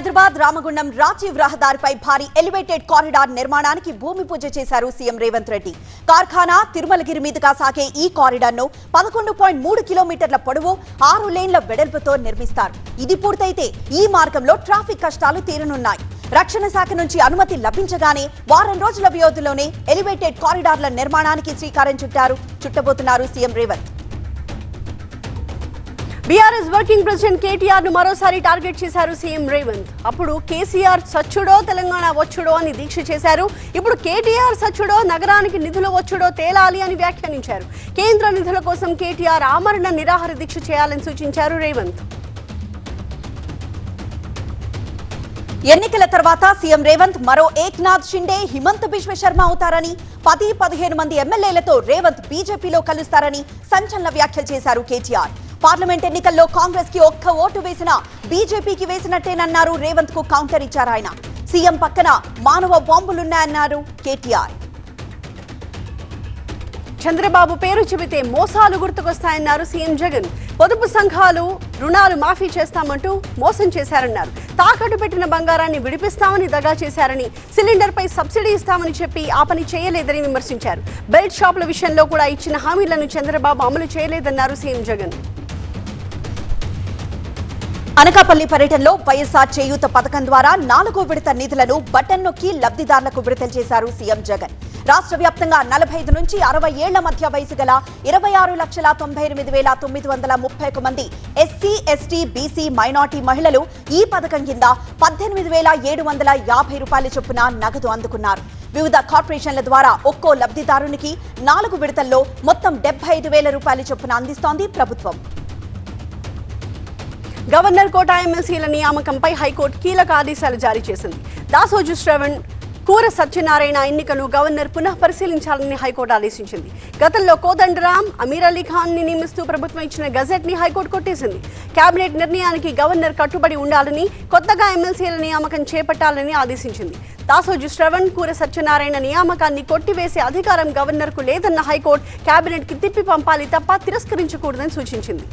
హైదరాబాద్ రామగుండం రాజీవ్ రహదారిపై భారీ elevated corridor నిర్మాణానికి భూమి పూజ చేశారు సీఎం రేవంత్ రెడ్డి. కార్ఖానా తిరుమలగిరి మీదుగా సాగే ఈ కారిడార్ ను 11.3 కిలోమీటర్ల పొడవు 6 లేన్ల వెడల్పుతో నిర్మిస్తారు. ఇది పూర్తయితే ఈ మార్గంలో ట్రాఫిక్ కష్టాలు తీరనున్నాయి. రక్షణ శాఖ నుంచి అనుమతి లభించగానే వారం రోజుల వ్యవధిలోనే ఎలివేటెడ్ కారిడార్ల నిర్మాణానికి శ్రీకారం చుట్టబోతున్నారు CM Revanth. BRS working president KTR ను మరోసారి టార్గెట్ చేశారు సీఎం రేవంత్. అప్పుడు కేసీఆర్ సచ్చుడో తెలంగాణ వచ్చుడో అని దీక్ష చేశారు. ఇప్పుడు కేటీఆర్ సచ్చుడో నగరానికి నిధులు వచ్చుడో తేలాలి అని వ్యాఖ్యానించారు. కేంద్ర నిధుల కోసం కేటీఆర్ ఆమరణ నిరాహార దీక్ష చేయాలని సూచించారు రేవంత్. ఎన్నికల తర్వాత సీఎం రేవంత్ మరో ఏక్నాథ్ షిండే, హిమంత్ బిశ్వ శర్మ అవుతారని, 10-15 మంది ఎమ్మెల్యేలతో రేవంత్ బీజేపీలో కలుస్తారని సంచలన వ్యాఖ్యలు చేశారు కేటీఆర్. పార్లమెంట్ ఎన్నికల్లో కాంగ్రెస్ కి ఒక్క ఓటు వేసినా బీజేపీకి వేసినట్టేనన్నారు. రేవంత్ కు కౌంటర్ ఇచ్చారు ఆయన. సీఎం పక్కన మానవ బాంబులున్నాయన్నారు కేటీఆర్. చంద్రబాబు పేరు చెబితే మోసాలు గుర్తుకొస్తాయన్నారు సీఎం జగన్. పొదుపు సంఘాలు రుణాలు మాఫీ చేస్తామంటూ మోసం చేశారన్నారు. తాకట్టు పెట్టిన బంగారాన్ని విడిపిస్తామని దగా చేశారని, సిలిండర్ పై సబ్సిడీ ఇస్తామని చెప్పి ఆ పని చేయలేదని విమర్శించారు. బెల్ట్ షాపుల విషయంలో కూడా ఇచ్చిన హామీలను చంద్రబాబు అమలు చేయలేదన్నారు సీఎం జగన్. అనకాపల్లి పర్యటనలో వైఎస్ఆర్ చేయూత పథకం ద్వారా 4వ విడత నిధులను బటన్ నొక్కి లబ్ధిదారులకు విడుదల చేశారు సీఎం జగన్. రాష్ట్ర వ్యాప్తంగా 45 నుంచి 60 ఏళ్ల మధ్య వయసు గల 26,98,931 మంది ఎస్సీ, ఎస్టీ, బీసీ, మైనార్టీ మహిళలు ఈ పథకం కింద 18,750 రూపాయల చొప్పున నగదు అందుకున్నారు. వివిధ కార్పొరేషన్ల ద్వారా ఒక్కో లబ్ధిదారునికి 4 విడతల్లో మొత్తం 75,000 రూపాయల చొప్పున అందిస్తోంది ప్రభుత్వం. గవర్నర్ కోటా ఎమ్మెల్సీల నియామకంపై హైకోర్టు కీలక ఆదేశాలు జారీ చేసింది. దాసోజు శ్రవణ్, కూర సత్యనారాయణ ఎన్నికను గవర్నర్ పునః పరిశీలించాలని హైకోర్టు ఆదేశించింది. గతంలో కోదండరాం, అమీర్ అలీ ఖాన్ ని నియమిస్తూ ప్రభుత్వం ఇచ్చిన గజెట్ ని హైకోర్టు కొట్టేసింది. కేబినెట్ నిర్ణయానికి గవర్నర్ కట్టుబడి ఉండాలని, కొత్తగా ఎమ్మెల్సీల నియామకం చేపట్టాలని ఆదేశించింది. దాసోజు శ్రవణ్, కూర సత్యనారాయణ నియామకాన్ని కొట్టివేసే అధికారం గవర్నర్ కు లేదన్న హైకోర్టు కేబినెట్ కి తిప్పి పంపాలి తప్ప తిరస్కరించకూడదని సూచించింది.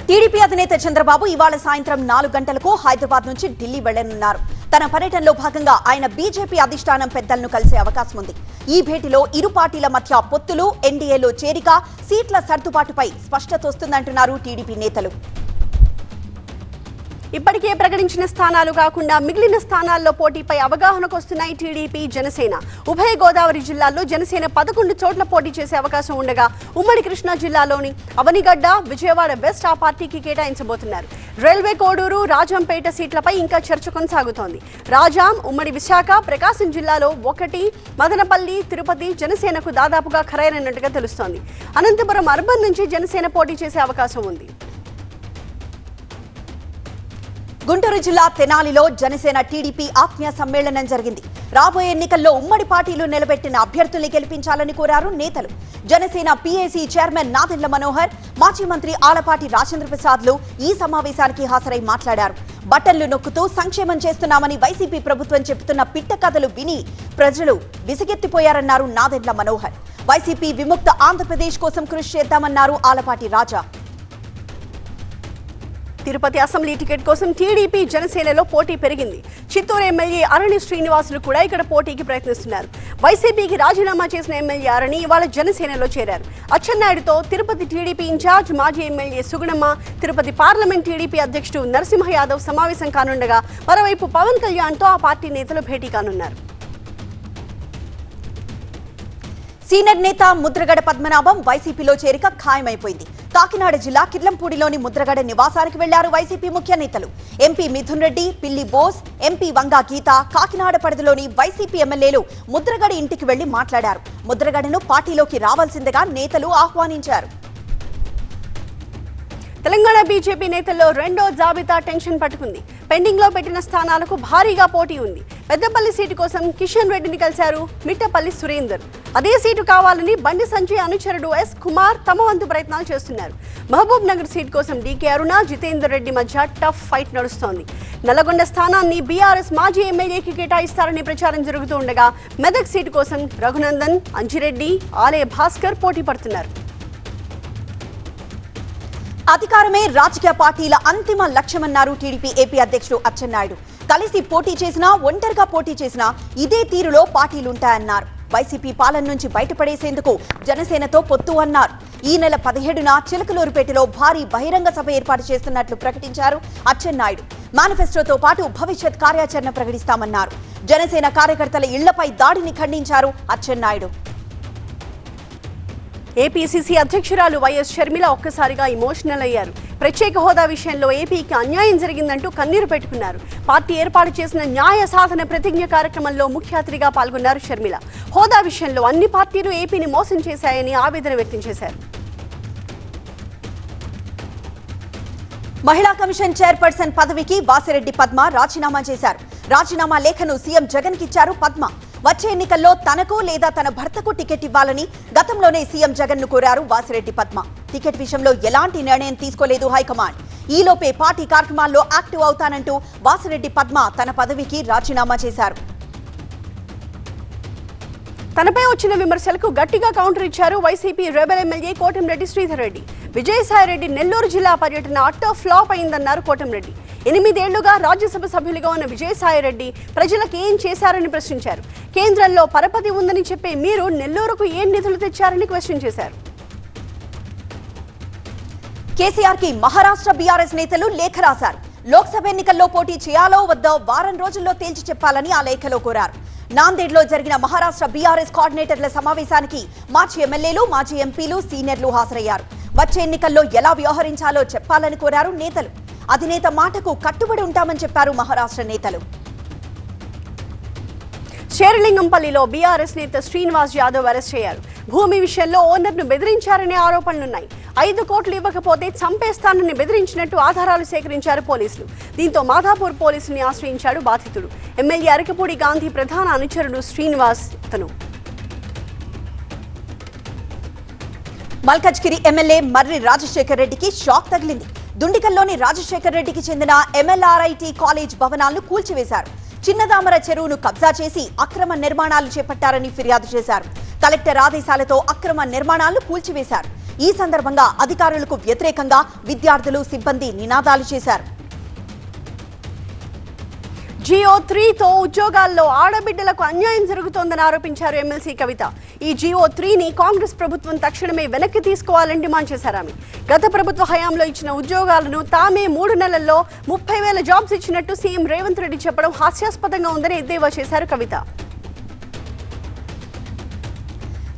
టీడీపీ అధినేత చంద్రబాబు ఇవాళ సాయంత్రం 4 గంటలకు హైదరాబాద్ నుంచి ఢిల్లీ వెళ్లనున్నారు. తన పర్యటనలో భాగంగా ఆయన బీజేపీ అధిష్టానం పెద్దలను కలిసే అవకాశం ఉంది. ఈ భేటీలో ఇరు పార్టీల మధ్య పొత్తులు, ఎన్డీఏలో చేరిక, సీట్ల సర్దుబాటుపై స్పష్టత వస్తుందంటున్నారు టీడీపీ నేతలు. ఇప్పటికే ప్రకటించిన స్థానాలు కాకుండా మిగిలిన స్థానాల్లో పోటీపై అవగాహనకు వస్తున్నాయి టీడీపీ, జనసేన. ఉభయ గోదావరి జిల్లాల్లో జనసేన 11 చోట్ల పోటీ చేసే అవకాశం ఉండగా ఉమ్మడి కృష్ణా జిల్లాలోని అవనిగడ్డ, విజయవాడ వెస్ట్ ఆ పార్టీకి కేటాయించబోతున్నారు. రైల్వే కోడూరు, రాజంపేట సీట్లపై ఇంకా చర్చ కొనసాగుతోంది. రాజాం, ఉమ్మడి విశాఖ, ప్రకాశం జిల్లాలో 1, మదనపల్లి, తిరుపతి జనసేనకు దాదాపుగా ఖరైనట్టుగా తెలుస్తోంది. అనంతపురం అర్బన్ నుంచి జనసేన పోటీ చేసే అవకాశం ఉంది. గుంటూరు జిల్లా తెనాలిలో జనసేన టీడీపీ ఆత్మీయ సమ్మేళనం జరిగింది. రాబోయే ఎన్నికల్లో ఉమ్మడి పార్టీలు నిలబెట్టిన అభ్యర్థుల్ని గెలిపించాలని కోరారు నేతలు. జనసేన పీఏసీ చైర్మన్ నాదెండ్ల మనోహర్, మాజీ మంత్రి ఆలపాటి రాజేంద్ర ప్రసాద్లు ఈ సమావేశానికి హాజరై మాట్లాడారు. బటన్లు నొక్కుతూ సంక్షేమం చేస్తున్నామని వైసీపీ ప్రభుత్వం చెబుతున్న పిట్ట కథలు విని ప్రజలు విసిగెత్తిపోయారన్నారు నాదెండ్ల మనోహర్. వైసీపీ విముక్త ఆంధ్రప్రదేశ్ కోసం కృషి చేద్దామన్నారు ఆలపాటి రాజా. తిరుపతి అసెంబ్లీ టికెట్ కోసం టీడీపీ, జనసేనలో పోటీ పెరిగింది. చిత్తూరు ఎమ్మెల్యే అరణి శ్రీనివాసులు కూడా ఇక్కడ పోటీకి ప్రయత్నిస్తున్నారు. వైసీపీకి రాజీనామా చేసిన ఎమ్మెల్యే అరణి ఇవాళ జనసేనలో చేరారు. అచ్చెన్నాయుడుతో తిరుపతి టీడీపీ ఇన్ఛార్జ్ మాజీ MLA Sugunamma, Tirupati parliament TDP అధ్యక్షుడు నరసింహ యాదవ్ సమావేశం కానుండగా మరోవైపు పవన్ కళ్యాణ్తో ఆ పార్టీ నేతలు భేటీ కానున్నారు. సీనియర్ నేత ముద్రగడ పద్మనాభం వైసీపీలో చేరిక ఖాయమైపోయింది. కాకినాడ జిల్లా కిర్లంపూడిలోని ముద్రగడ నివాసానికి వెళ్లారు వైసీపీ ముఖ్య నేతలు. ఎంపీ మిథున్ రెడ్డి, పిల్లి బోస్, ఎంపీ వంగా గీత, కాకినాడ పరిధిలోని వైసీపీ ఎమ్మెల్యేలు ముద్రగడ ఇంటికి వెళ్లి మాట్లాడారు. ముద్రగడను పార్టీలోకి రావాల్సిందిగా నేతలు ఆహ్వానించారు. తెలంగాణ బీజేపీ నేతల్లో రెండో జాబితా టెన్షన్ పట్టుకుంది. పెండింగ్ లో పెట్టిన స్థానాలకు భారీగా పోటీ ఉంది. పెద్దపల్లి సీటు కోసం కిషన్ రెడ్డిని కలిశారు మిట్టపల్లి సురేందర్. అదే సీటు కావాలని బండి సంజయ్ అనుచరుడు ఎస్ కుమార్ తమ వంతు ప్రయత్నాలు చేస్తున్నారు. మహబూబ్ నగర్ సీటు కోసం డీకే అరుణ, జితేందర్ రెడ్డి మధ్య టఫ్ ఫైట్ నడుస్తోంది. నల్లగొండ స్థానాన్ని బీఆర్ఎస్ మాజీ ఎమ్మెల్యేకి కేటాయిస్తారని ప్రచారం జరుగుతూ ఉండగా మెదక్ సీటు కోసం రఘునందన్, అంజిరెడ్డి, ఆలే భాస్కర్ పోటీ పడుతున్నారు. అధికారమే రాజకీయ పార్టీల అంతిమ లక్ష్యమన్నారు టీడీపీ ఏపీ అధ్యక్షుడు అచ్చెన్నాయుడు. కలిసి పోటీ చేసినా ఒంటరిగా పోటీ చేసినా ఇదే తీరులో పార్టీలుంటాయన్నారు. వైసీపీ పాలన నుంచి బయటపడేసేందుకు జనసేనతో పొత్తు అన్నారు. ఈ నెల 17న చిలకలూరుపేటలో భారీ బహిరంగ సభ ఏర్పాటు చేస్తున్నట్లు ప్రకటించారు అచ్చెన్నాయుడు. మేనిఫెస్టోతో పాటు భవిష్యత్ కార్యాచరణ ప్రకటిస్తామన్నారు. జనసేన కార్యకర్తల ఇళ్లపై దాడిని ఖండించారు అచ్చెన్నాయుడు. ఏపీసీసీ అధ్యక్షురాలు వైఎస్ షర్మిల ఒక్కసారిగా ఎమోషనల్ అయ్యారు. ప్రత్యేక హోదా విషయంలో ఏపీకి అన్యాయం జరిగిందంటూ కన్నీరు పెట్టుకున్నారు. పార్టీ ఏర్పాటు చేసిన న్యాయ సాధన ప్రతిజ్ఞ కార్యక్రమంలో ముఖ్య అతిథిగా పాల్గొన్నారు షర్మిల. హోదా విషయంలో అన్ని పార్టీలు ఏపీని మోసం చేశాయని ఆవేదన వ్యక్తం చేశారు. మహిళా కమిషన్ చైర్పర్సన్ పదవికి వాసిరెడ్డి పద్మ రాజీనామా చేశారు. రాజీనామా లేఖను సీఎం జగన్ కిచ్చారు పద్మ. వచ్చే ఎన్నికల్లో తనకు లేదా తన భర్తకు టికెట్ ఇవ్వాలని గతంలోనే సీఎం జగన్ ను కోరారు వాసిరెడ్డి పద్మ. టికెట్ విషయంలో ఎలాంటి నిర్ణయం తీసుకోలేదు హైకమాండ్. ఈలోపే పార్టీ కార్యక్రమాల్లో యాక్టివ్ అవుతానంటూ వాసిరెడ్డి పద్మ తన పదవికి రాజీనామా చేశారు. తనపై వచ్చిన విమర్శలకు గట్టిగా కౌంటర్ ఇచ్చారు YCP rebel MLA Kotamreddy Sridhar Reddy. Vijayasai Reddy Nellore జిల్లా పర్యటన అట్టర్ ఫ్లాప్ అయిందన్నారు కోటంరెడ్డి. 8 ఏళ్లుగా రాజ్యసభ సభ్యులుగా ఉన్న విజయసాయిరెడ్డి ప్రజలకు ఏం చేశారని ప్రశ్నించారు. కేంద్రంలో పరపతి ఉందని చెప్పే మీరు నెల్లూరుకు ఏం నిధులు తెచ్చారని క్వశ్చన్ చేశారు. కేసీఆర్ కి మహారాష్ట్ర బీఆర్ఎస్ నేతలు లేఖ రాశారు. లోక్సభ ఎన్నికల్లో పోటీ చేయాలో వద్దో వారం రోజుల్లో తేల్చి చెప్పాలని ఆ లేఖలో కోరారు. నాందేడ్లో జరిగిన మహారాష్ట్ర బీఆర్ఎస్ కోఆర్డినేటర్ల సమావేశానికి మాజీ ఎమ్మెల్యేలు, మాజీ ఎంపీలు, సీనియర్లు హాజరయ్యారు. వచ్చే ఎన్నికల్లో ఎలా వ్యవహరించాలో చెప్పాలని కోరారు నేతలు. అధినేత మాటకు కట్టుబడి ఉంటామని చెప్పారు మహారాష్ట్ర నేతలు. శేరిలింగంపల్లిలో బీఆర్ఎస్ నేత శ్రీనివాస్ యాదవ్ అరెస్ట్ అయ్యారు. భూమి విషయంలో ఓనర్ను బెదిరించారనే ఆరోపణలున్నాయి. 5 కోట్లు ఇవ్వకపోతే చంపేస్తానని బెదిరించినట్టు ఆధారాలు సేకరించారు పోలీసులు. దీంతో మాధాపూర్ పోలీసుల్ని ఆశ్రయించాడు బాధితుడు. ఎమ్మెల్యే అరకపూడి గాంధీ ప్రధాన అనుచరుడు శ్రీనివాస్. మల్కజ్గిరి ఎమ్మెల్యే మర్రి రాజశేఖర్ రెడ్డికి షాక్ తగిలింది. దుండికల్లోని రాజశేఖర్ రెడ్డికి చెందిన ఎంఎల్ఆర్ఐటి కాలేజ్ భవనాలను కూల్చివేశారు. చిన్నదామర చెరువును కబ్జా చేసి అక్రమ నిర్మాణాలు చేపట్టారని ఫిర్యాదు చేశారు. కలెక్టర్ ఆదేశాలతో అక్రమ నిర్మాణాలను కూల్చివేశారు. ఈ సందర్భంగా అధికారులకు వ్యతిరేకంగా విద్యార్థులు, సిబ్బంది నినాదాలు చేశారు. జియో 3తో ఉద్యోగాల్లో ఆడబిడ్డలకు అన్యాయం జరుగుతోందని ఆరోపించారు ఎమ్మెల్సీ కవిత. ఈ జియో 3ని కాంగ్రెస్ ప్రభుత్వం తక్షణమే వెనక్కి తీసుకోవాలని డిమాండ్ చేశారు ఆమె. గత ప్రభుత్వ హయాంలో ఇచ్చిన ఉద్యోగాలను తామే 3 నెలల్లో 30,000 జాబ్స్ ఇచ్చినట్టు సీఎం రేవంత్ రెడ్డి చెప్పడం హాస్యాస్పదంగా ఉందని ఎద్దేవా చేశారు కవిత.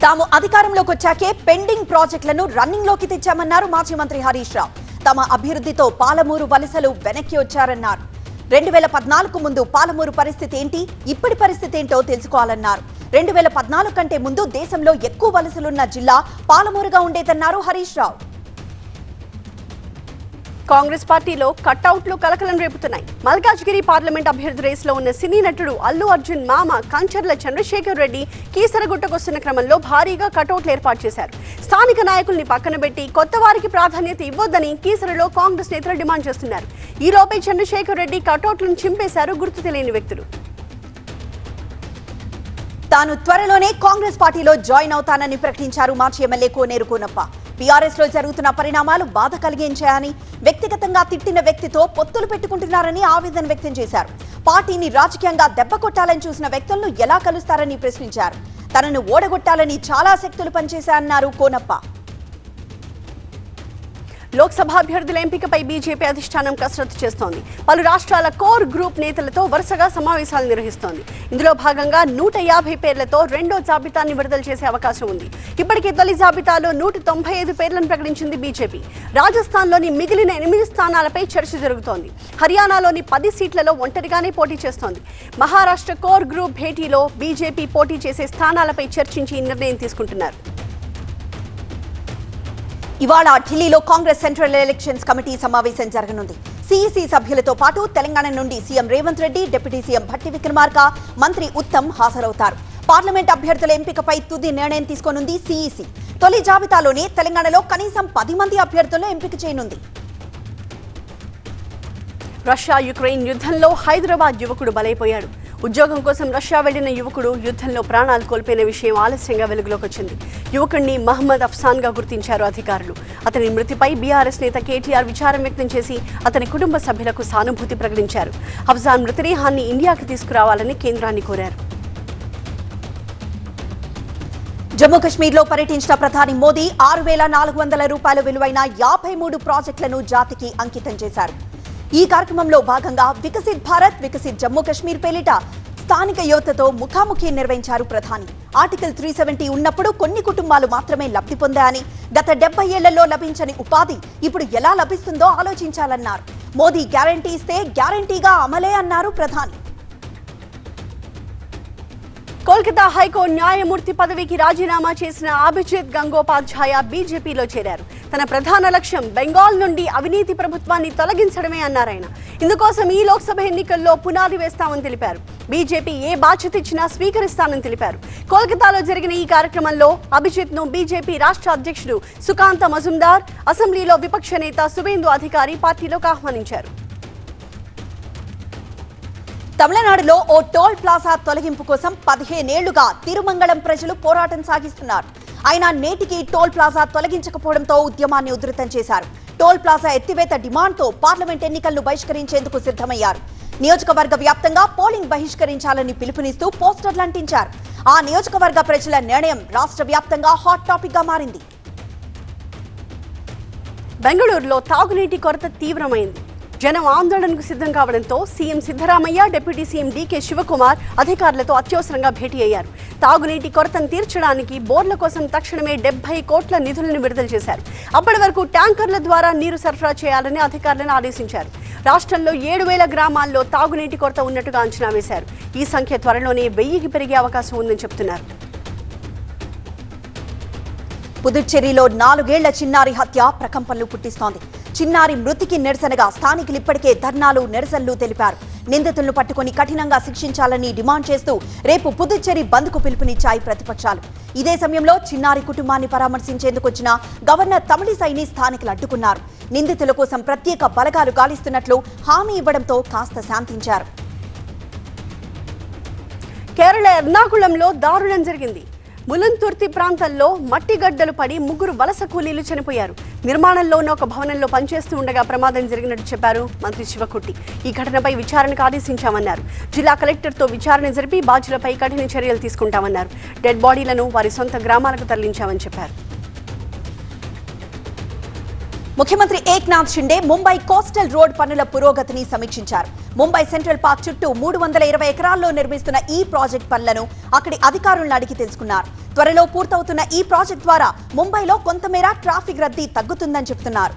తాము అధికారంలోకి వచ్చాకే పెండింగ్ ప్రాజెక్టులను రన్నింగ్ లోకి తెచ్చామన్నారు మాజీ మంత్రి హరీష్ రావు. తమ అభివృద్ధితో పాలమూరు వలసలు వెనక్కి వచ్చారన్నారు. 2014 ముందు పాలమూరు పరిస్థితి ఏంటి, ఇప్పటి పరిస్థితి ఏంటో తెలుసుకోవాలన్నారు. 2014 కంటే ముందు దేశంలో ఎక్కువ వలసలున్న జిల్లా పాలమూరుగా ఉండేదన్నారు హరీష్ రావు. కాంగ్రెస్ పార్టీలో కట్అవుట్లు కలకలం రేపుతున్నాయి. మల్కాజ్గిరి పార్లమెంట్ అభ్యర్థి రేసులో ఉన్న సినీ నటుడు అల్లు అర్జున్ మామ కంచర్ల చంద్రశేఖర్ రెడ్డి కీసరగుట్టకొస్తున్న క్రమంలో భారీగా కటౌట్లు ఏర్పాటు చేశారు. స్థానిక నాయకుల్ని పక్కన పెట్టి కొత్త వారికి ప్రాధాన్యత ఇవ్వొద్దని కీసరలో కాంగ్రెస్ నేతలు డిమాండ్ చేస్తున్నారు. ఈలోపే చంద్రశేఖర్ రెడ్డి కటౌట్లను చింపేశారు గుర్తు తెలియని వ్యక్తులు. తాను త్వరలోనే కాంగ్రెస్ పార్టీలో జాయిన్ అవుతానని ప్రకటించారు మాజీ ఎమ్మెల్యే కోనేరు కోనప్ప. బీఆర్ఎస్ లో జరుగుతున్న పరిణామాలు బాధ కలిగించాయని, వ్యక్తిగతంగా తిట్టిన వ్యక్తితో పొత్తులు పెట్టుకుంటున్నారని ఆవేదన వ్యక్తం చేశారు. పార్టీని రాజకీయంగా దెబ్బకొట్టాలని చూసిన వ్యక్తులను ఎలా కలుస్తారని ప్రశ్నించారు. తనను ఓడగొట్టాలని చాలా శక్తులు పనిచేశాయన్నారు కోనప్ప. లోక్సభ అభ్యర్థుల ఎంపికపై బీజేపీ అధిష్టానం కసరత్తు చేస్తోంది. పలు రాష్ట్రాల కోర్ గ్రూప్ నేతలతో వరుసగా సమావేశాలు నిర్వహిస్తోంది. ఇందులో భాగంగా 150 పేర్లతో రెండో జాబితాని విడుదల చేసే అవకాశం ఉంది. ఇప్పటికే తొలి జాబితాలో 195 పేర్లను ప్రకటించింది బీజేపీ. రాజస్థాన్లోని మిగిలిన 8 స్థానాలపై చర్చ జరుగుతోంది. హర్యానాలోని 10 సీట్లలో ఒంటరిగానే పోటీ చేస్తోంది. మహారాష్ట్ర కోర్ గ్రూప్ భేటీలో బీజేపీ పోటీ చేసే స్థానాలపై చర్చించి నిర్ణయం తీసుకుంటున్నారు. ఇవాళ ఢిల్లీలో కాంగ్రెస్ సెంట్రల్ ఎలక్షన్స్ కమిటీ సమావేశం జరగనుంది. సిఈసి సభ్యులతో పాటు తెలంగాణ నుండి CM Revanth Reddy, deputy CM Bhatti Vikramarka, మంత్రి ఉత్తమ్ హాజరవుతారు. పార్లమెంట్ అభ్యర్థుల ఎంపికపై తుది నిర్ణయం తీసుకోనుంది సిఈసి. తొలి జాబితాలోనే తెలంగాణలో కనీసం 10 మంది అభ్యర్థులను ఎంపిక చేయనుంది. రష్యా యుక్రెయిన్ యుద్ధంలో హైదరాబాద్ యువకుడు బలైపోయాడు. ఉద్యోగం కోసం రష్యా వెళ్లిన యువకుడు యుద్ధంలో ప్రాణాలు కోల్పోయిన విషయం ఆలస్యంగా వెలుగులోకి వచ్చింది. యువకుడిని మహమ్మద్ అఫ్సాన్గా గుర్తించారు అధికారులు. అతని మృతిపై బీఆర్ఎస్ నేత కేటీఆర్ విచారం వ్యక్తం చేసి అతని కుటుంబ సభ్యులకు సానుభూతి ప్రకటించారు. అఫ్సాన్ మృతదేహాన్ని ఇండియాకి తీసుకురావాలని కేంద్రాన్ని కోరారు. జమ్మూ కశ్మీర్లో పర్యటించిన ప్రధాని మోదీ 6,400 రూపాయల విలువైన 53 ప్రాజెక్టులను జాతికి అంకితం చేశారు. ఈ కార్యక్రమంలో భాగంగా వికసిత్ భారత్ వికసిత్ జమ్మూ కశ్మీర్ పేరిట స్థానిక యువతతో ముఖాముఖి నిర్వహించారు ప్రధాని. ఆర్టికల్ 370 ఉన్నప్పుడు కొన్ని కుటుంబాలు మాత్రమే లబ్ధి పొందాయని, గత 70 ఏళ్లలో లభించని ఉపాధి ఇప్పుడు ఎలా లభిస్తుందో ఆలోచించాలన్నారు. మోదీ గ్యారంటీ ఇస్తే గ్యారంటీగా అమలే అన్నారు ప్రధాని. కోల్కతా హైకోర్టు న్యాయమూర్తి పదవికి రాజీనామా చేసిన అభిజిత్ గంగోపాధ్యాయ బీజేపీలో చేరారు. తన ప్రధాన లక్ష్యం బెంగాల్ నుండి అవినీతి ప్రభుత్వాన్ని తొలగించడమే అన్నారాయన. ఇందుకోసం ఈ లోక్సభ ఎన్నికల్లో పునాది వేస్తామని తెలిపారు. బీజేపీ ఏ బాధ్యత ఇచ్చినా స్వీకరిస్తానని తెలిపారు. కోల్కతాలో జరిగిన ఈ కార్యక్రమంలో అభిజిత్ ను బీజేపీ రాష్ట్ర అధ్యక్షుడు సుకాంత మజుందార్, అసెంబ్లీలో విపక్ష నేత సువేందు అధికారి పార్టీలోకి ఆహ్వానించారు. తమిళనాడులో ఓ టోల్ ప్లాజా తొలగింపు కోసం 15 ఏళ్లుగా తిరుమంగళం ప్రజలు పోరాటం సాగిస్తున్నారు. అయినా నేటికి టోల్ ప్లాజా తొలగించకపోవడంతో ఉద్యమాన్ని ఉధృతం చేశారు. టోల్ ప్లాజా ఎత్తివేత డిమాండ్తో పార్లమెంట్ ఎన్నికలను బహిష్కరించేందుకు సిద్ధమయ్యారు. నియోజకవర్గ వ్యాప్తంగా పోలింగ్ బహిష్కరించాలని పిలుపునిస్తూ పోస్టర్లు అంటించారు. ఆ నియోజకవర్గ ప్రజల నిర్ణయం రాష్ట్ర వ్యాప్తంగా హాట్ టాపిక్ గా మారింది. బెంగళూరులో తాగునీటి కొరత తీవ్రమైంది. జనం ఆందోళనకు సిద్ధం కావడంతో CM Siddaramaiah, deputy CM DK Shivakumar అధికారులతో అత్యవసరంగా భేటీ అయ్యారు. తాగునీటి కొరతను తీర్చడానికి బోర్ల కోసం తక్షణమే 70 కోట్ల నిధులను విడుదల చేశారు. అప్పటి వరకు ట్యాంకర్ల ద్వారా నీరు సరఫరా చేయాలని అధికారులను ఆదేశించారు. రాష్ట్రంలో 7,000 గ్రామాల్లో తాగునీటి కొరత ఉన్నట్టుగా అంచనా వేశారు. ఈ సంఖ్య త్వరలోనే 1000కి పెరిగే అవకాశం ఉందని చెబుతున్నారు. పుదుచ్చేరిలో 4 ఏళ్ల చిన్నారి హత్య ప్రకంపనలు పుట్టిస్తోంది. చిన్నారి మృతికి నిరసనగా స్థానికులు ఇప్పటికే ధర్నాలు, నిరసనలు తెలిపారు. నిందితులను పట్టుకుని కఠినంగా శిక్షించాలని డిమాండ్ చేస్తూ రేపు పుదుచ్చేరి బంద్కు పిలుపునిచ్చాయి ప్రతిపక్షాలు. ఇదే సమయంలో చిన్నారి కుటుంబాన్ని పరామర్శించేందుకు వచ్చిన గవర్నర్ తమిళిసైని స్థానికులు అడ్డుకున్నారు. నిందితుల కోసం ప్రత్యేక బలగాలు గాలిస్తున్నట్లు హామీ ఇవ్వడంతో కాస్త శాంతించారు. కేరళ ఎర్నాకుళంలో దారుణం జరిగింది. ములంతుర్తి ప్రాంతంలో మట్టి గడ్డలు పడి 3 వలస కూలీలు చనిపోయారు. నిర్మాణంలో ఉన్న ఒక భవనంలో పనిచేస్తూ ఉండగా ప్రమాదం జరిగినట్టు చెప్పారు మంత్రి శివకుట్టి. ఈ ఘటనపై విచారణకు ఆదేశించామన్నారు. జిల్లా కలెక్టర్తో విచారణ జరిపి బాధ్యులపై కఠిన చర్యలు తీసుకుంటామన్నారు. డెడ్ బాడీలను వారి సొంత గ్రామాలకు తరలించామని చెప్పారు. ముఖ్యమంత్రి ఏక్నాథ్ షిండే ముంబై కోస్టల్ రోడ్ పనుల పురోగతిని సమీక్షించారు. ముంబై సెంట్రల్ పార్క్ చుట్టూ 320 ఎకరాల్లో నిర్మిస్తున్న ఈ ప్రాజెక్ట్ పనులను అక్కడి అధికారులను అడిగి తెలుసుకున్నారు. త్వరలో పూర్తవుతున్న ఈ ప్రాజెక్ట్ ద్వారా ముంబైలో కొంతమేర ట్రాఫిక్ రద్దీ తగ్గుతుందని చెబుతున్నారు.